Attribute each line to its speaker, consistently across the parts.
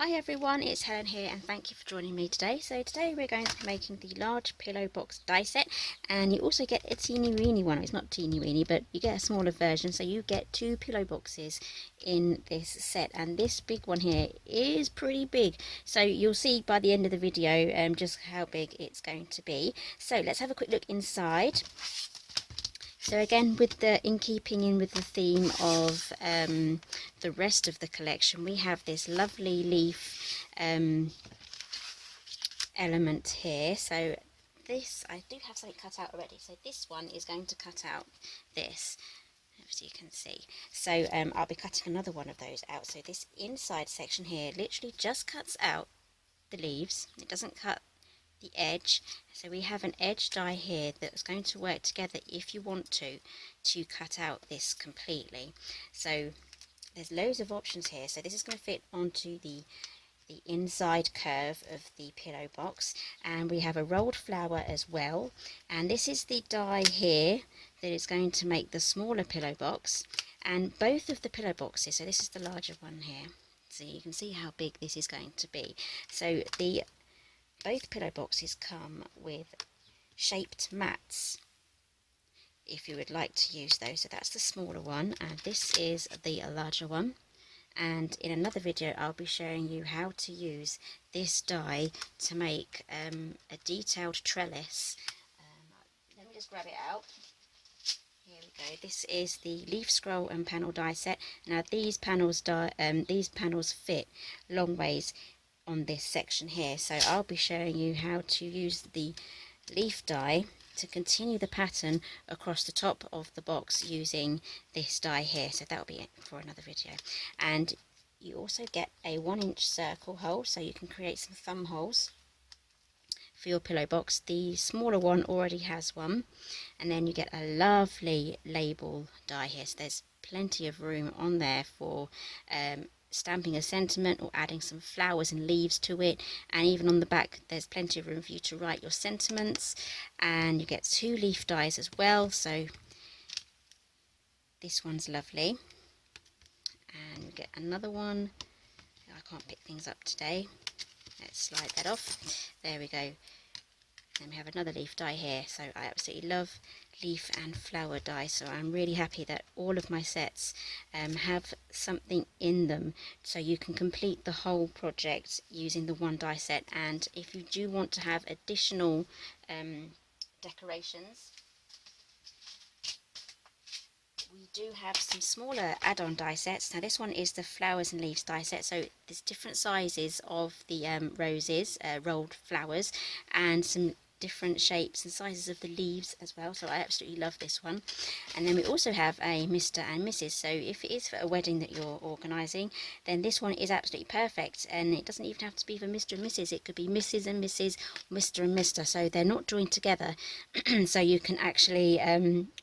Speaker 1: Hi everyone, it's Helen here and thank you for joining me today. So today we're going to be making the large pillow box die set, and you also get a teeny weeny one. It's not teeny weeny, but you get a smaller version, so you get 2 pillow boxes in this set, and this big one here is pretty big. So you'll see by the end of the video just how big it's going to be. So let's have a quick look inside. So again, in keeping with the theme of the rest of the collection, we have this lovely leaf element here. So this, I do have something cut out already. So this one is going to cut out this, as you can see. So I'll be cutting another one of those out. So this inside section here literally just cuts out the leaves. It doesn't cut the edge, so we have an edge die here that's going to work together if you want to cut out this completely. So there's loads of options here. So this is going to fit onto the inside curve of the pillow box, and we have a rolled flower as well, and this is the die here that is going to make the smaller pillow box. And both of the pillow boxes, so this is the larger one here, so you can see how big this is going to be. So both pillow boxes come with shaped mats if you would like to use those. So that's the smaller one and this is the larger one, and in another video I'll be showing you how to use this die to make a detailed trellis. Let me just grab it out. Here we go. This is the leaf scroll and panel die set. Now these panels fit long ways on this section here, so I'll be showing you how to use the leaf die to continue the pattern across the top of the box using this die here. So that'll be it for another video. And you also get a 1-inch circle hole, so you can create some thumb holes for your pillow box. The smaller one already has one, and then you get a lovely label die here, so there's plenty of room on there for stamping a sentiment or adding some flowers and leaves to it, and even on the back there's plenty of room for you to write your sentiments. And you get 2 leaf dies as well, so this one's lovely, and you get another one. I can't pick things up today, let's slide that off, there we go. Then we have another leaf die here, so I absolutely love leaf and flower die, so I'm really happy that all of my sets have something in them, so you can complete the whole project using the one die set. And if you do want to have additional decorations, we do have some smaller add-on die sets. Now this one is the flowers and leaves die set, so there's different sizes of the roses, rolled flowers, and some different shapes and sizes of the leaves as well, so I absolutely love this one. And then we also have a Mr. and Mrs. So if it is for a wedding that you're organising, then this one is absolutely perfect, and it doesn't even have to be for Mr. and Mrs. It could be Mrs. and Mrs., Mr. and Mr. So they're not joined together so you can actually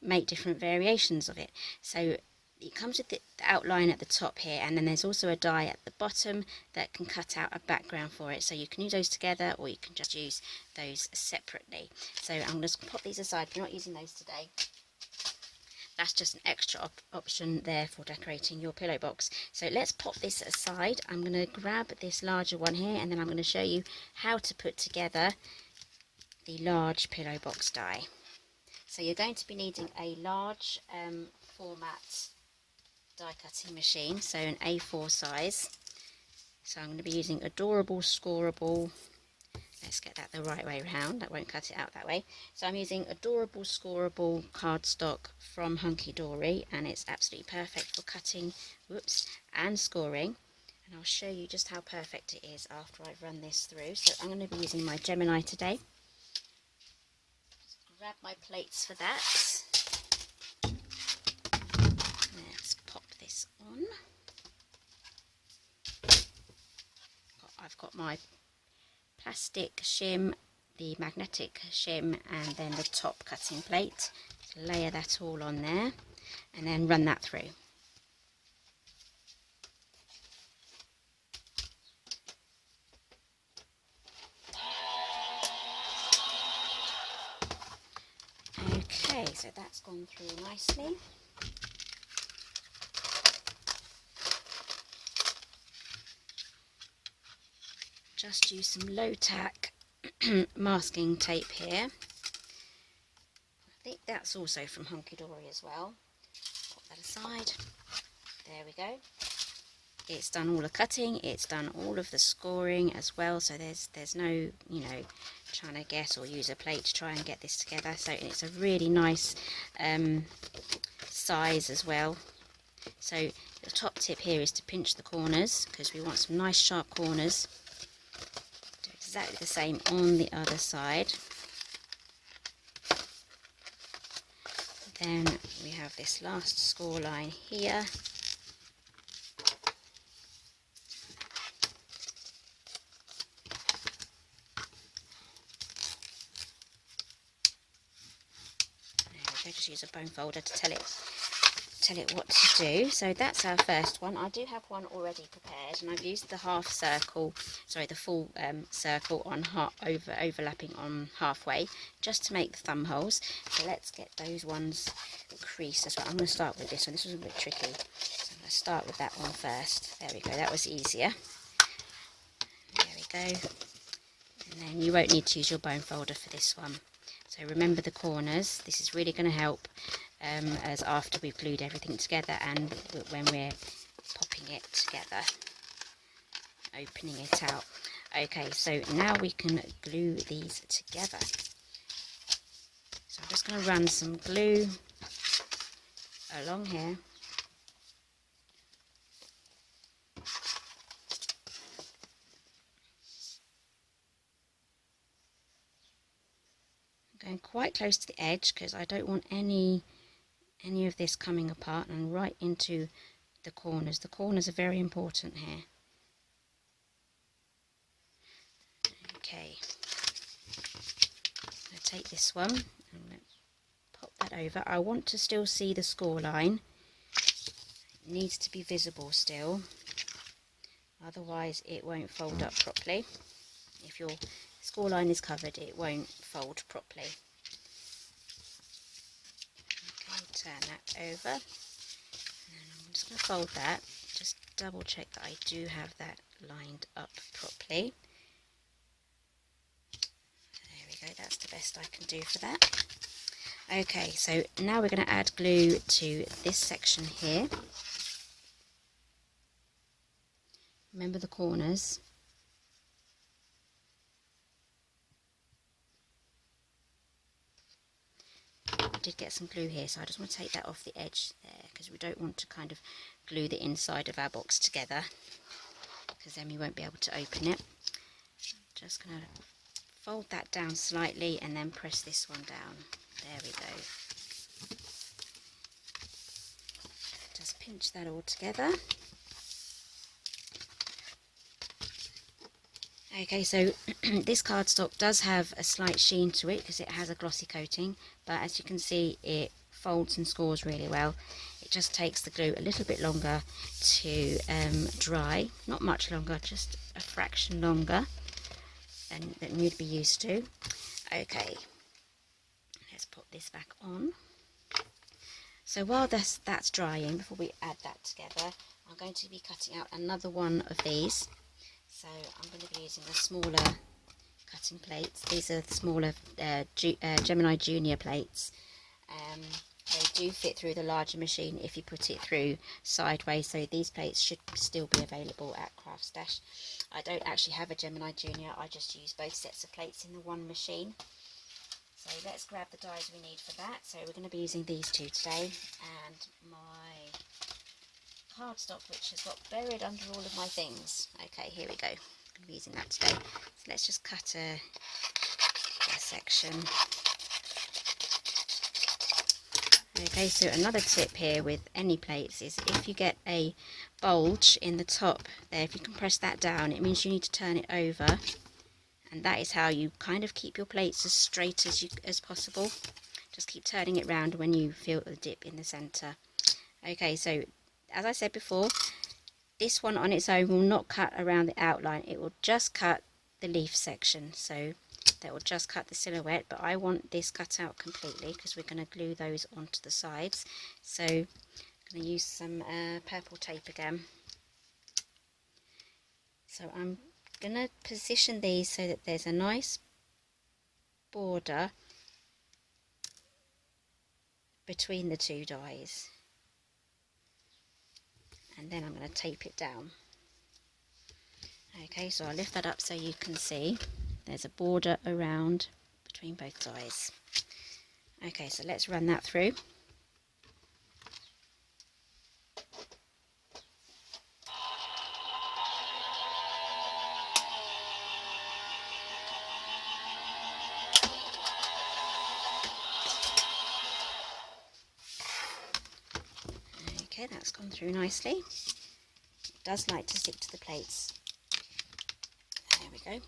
Speaker 1: make different variations of it. So it comes with the outline at the top here, and then there's also a die at the bottom that can cut out a background for it, so you can use those together or you can just use those separately. So I'm going to pop these aside, we're not using those today. That's just an extra option there for decorating your pillow box. So let's pop this aside. I'm going to grab this larger one here, and then I'm going to show you how to put together the large pillow box die. So you're going to be needing a large format die cutting machine, so an A4 size. So I'm going to be using Adorable Scoreable, let's get that the right way around, that won't cut it out that way. So I'm using Adorable Scoreable cardstock from Hunky Dory, and it's absolutely perfect for cutting, and scoring. And I'll show you just how perfect it is after I've run this through. So I'm going to be using my Gemini today. Just grab my plates for that. Let's pop this on. I've got my plastic shim, the magnetic shim, and then the top cutting plate. So layer that all on there and then run that through. Okay, so that's gone through nicely. just use some low tack masking tape here. I think that's also from Hunky Dory as well. Put that aside. There we go. It's done all the cutting, it's done all of the scoring as well, so there's no, you know, trying to guess or use a plate to try and get this together. So it's a really nice size as well. So the top tip here is to pinch the corners, because we want some nice sharp corners. Do exactly the same on the other side. Then we have this last score line here. Just use a bone folder to tell it what to do. So that's our first one. I do have one already prepared, and I've used the half circle, sorry, the full circle on overlapping on halfway, just to make the thumb holes. So let's get those ones creased as well. I'm going to start with this one. This was a bit tricky, so I'm going to start with that one first. There we go. That was easier. There we go. And then you won't need to use your bone folder for this one. So remember the corners. This is really going to help as after we've glued everything together and when we're popping it together, opening it out. Okay, so now we can glue these together. So I'm just going to run some glue along here. Going quite close to the edge because I don't want any of this coming apart, and right into the corners. The corners are very important here. Okay, I'm going to take this one and pop that over. I want to still see the score line. It needs to be visible still, otherwise it won't fold up properly. If your score line is covered, it won't fold properly. Okay, turn that over, and I'm just going to fold that, just double check that I do have that lined up properly. There we go, that's the best I can do for that. Okay, so now we're going to add glue to this section here. Remember the corners. I did get some glue here, so I just want to take that off the edge there, because we don't want to kind of glue the inside of our box together, because then we won't be able to open it. Just going to fold that down slightly and then press this one down. There we go. Just pinch that all together. Okay, so this cardstock does have a slight sheen to it because it has a glossy coating, but as you can see it folds and scores really well. It just takes the glue a little bit longer to dry, not much longer, just a fraction longer than you'd be used to. Okay, let's put this back on. So while that's drying, before we add that together, I'm going to be cutting out another one of these. So I'm going to be using the smaller cutting plates. These are the smaller Gemini Junior plates. They do fit through the larger machine if you put it through sideways, so these plates should still be available at CraftStash. I don't actually have a Gemini Junior, I just use both sets of plates in the one machine. So let's grab the dies we need for that. So we're going to be using these two today, and my cardstock, which has got buried under all of my things. Okay, here we go. I'm going to be using that today. So let's just cut a section. Okay, so another tip here with any plates is if you get a bulge in the top there, if you can press that down, it means you need to turn it over, and that is how you kind of keep your plates as straight as possible. Just keep turning it round when you feel the dip in the centre. Okay, so as I said before, this one on its own will not cut around the outline, it will just cut the leaf section, so that will just cut the silhouette, but I want this cut out completely because we're going to glue those onto the sides. So I'm going to use some purple tape again. So I'm going to position these so that there's a nice border between the two dies, and then I'm going to tape it down. Okay, so I'll lift that up so you can see there's a border around between both dies. Okay, so let's run that through. Okay, that's gone through nicely. It does like to stick to the plates. There we go.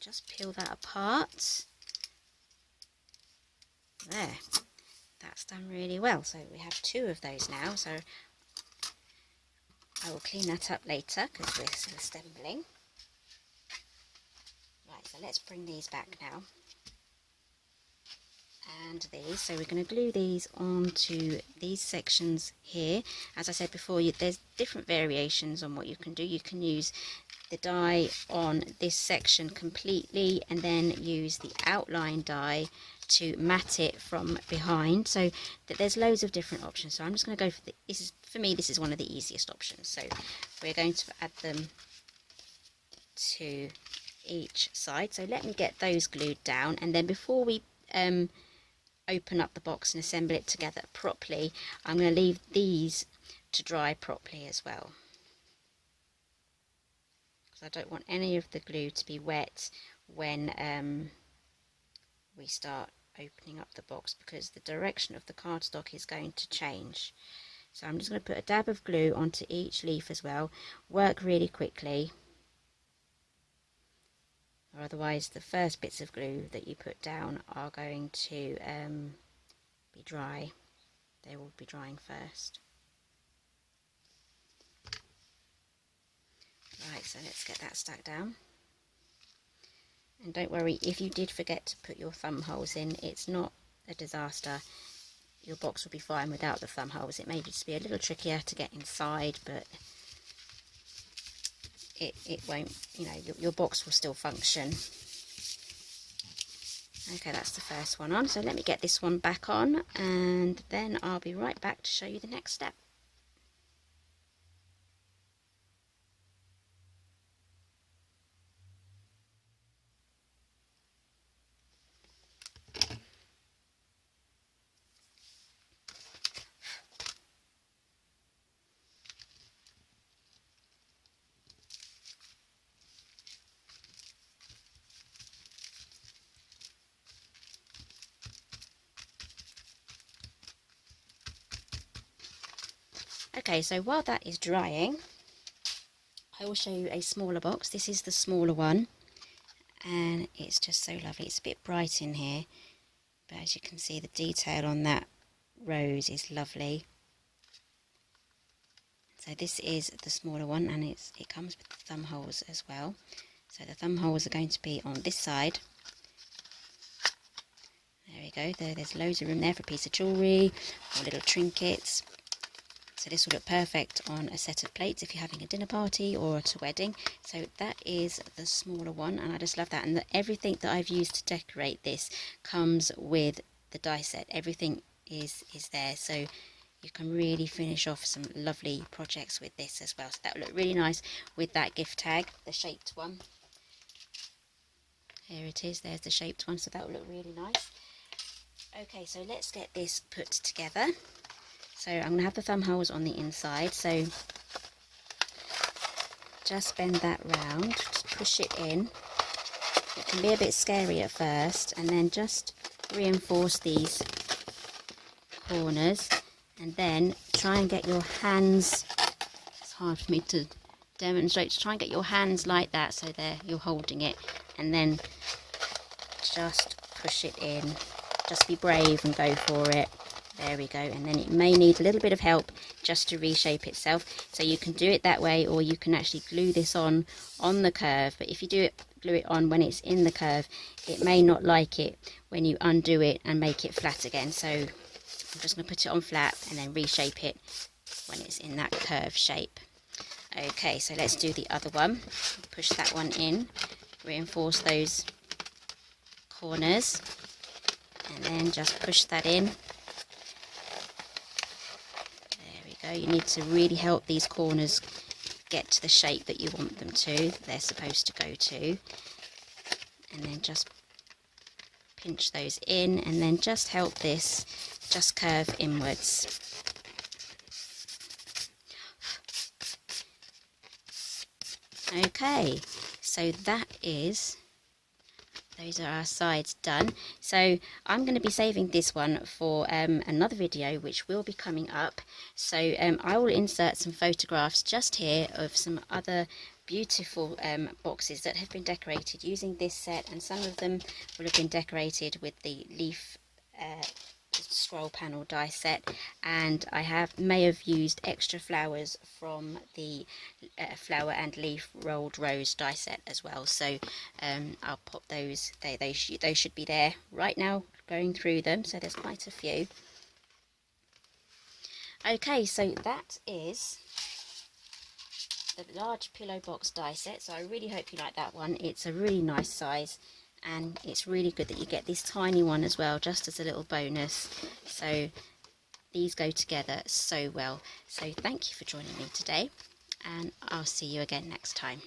Speaker 1: Just peel that apart. There, that's done really well. So we have 2 of those now, so I will clean that up later because we're still assembling. Right, so let's bring these back now. And these, so we're going to glue these onto these sections here. As I said before, there's different variations on what you can do. You can use the die on this section completely and then use the outline die to mat it from behind, so that there's loads of different options. So I'm just going to go for for me this is one of the easiest options. So we're going to add them to each side. So let me get those glued down, and then before we open up the box and assemble it together properly, I'm going to leave these to dry properly as well. I don't want any of the glue to be wet when we start opening up the box, because the direction of the cardstock is going to change. So I'm just going to put a dab of glue onto each leaf as well. Work really quickly, or otherwise the first bits of glue that you put down are going to be dry. They will be drying first. Right, so let's get that stuck down. And don't worry, if you did forget to put your thumb holes in, it's not a disaster. Your box will be fine without the thumb holes. It may just be a little trickier to get inside, but it won't, you know, your box will still function. Okay, that's the first one on. So let me get this one back on, and then I'll be right back to show you the next step. Okay, so while that is drying, I will show you a smaller box. This is the smaller one, and it's just so lovely. It's a bit bright in here, but as you can see, the detail on that rose is lovely. So this is the smaller one, and it comes with the thumb holes as well. So the thumb holes are going to be on this side. There we go. There's loads of room there for a piece of jewellery or little trinkets. So this will look perfect on a set of plates if you're having a dinner party or at a wedding. So that is the smaller one, and I just love that. And everything that I've used to decorate this comes with the die set. Everything is there, so you can really finish off some lovely projects with this as well. So that will look really nice with that gift tag, the shaped one. Here it is, there's the shaped one, so that will look really nice. Okay, so let's get this put together. So I'm going to have the thumb holes on the inside, so just bend that round, just push it in. It can be a bit scary at first, and then just reinforce these corners, and then try and get your hands, it's hard for me to demonstrate, to try and get your hands like that, so there you're holding it, and then just push it in. Just be brave and go for it. There we go, and then it may need a little bit of help just to reshape itself. So you can do it that way, or you can actually glue this on the curve. But if you glue it on when it's in the curve, it may not like it when you undo it and make it flat again. So I'm just going to put it on flat and then reshape it when it's in that curve shape. Okay, so let's do the other one. Push that one in, reinforce those corners, and then just push that in. You need to really help these corners get to the shape that you want them to, they're supposed to go to. And then just pinch those in, and then just help this just curve inwards. Okay, so those are our sides done. So I'm going to be saving this one for another video which will be coming up. So I will insert some photographs just here of some other beautiful boxes that have been decorated using this set, and some of them will have been decorated with the leaf scroll panel die set, and I may have used extra flowers from the flower and leaf rolled rose die set as well. So I'll pop those, they should be there right now, going through them, so there's quite a few. Okay, so that is the large pillow box die set. So I really hope you like that one. It's a really nice size, and it's really good that you get this tiny one as well, just as a little bonus. So these go together so well. So thank you for joining me today, and I'll see you again next time.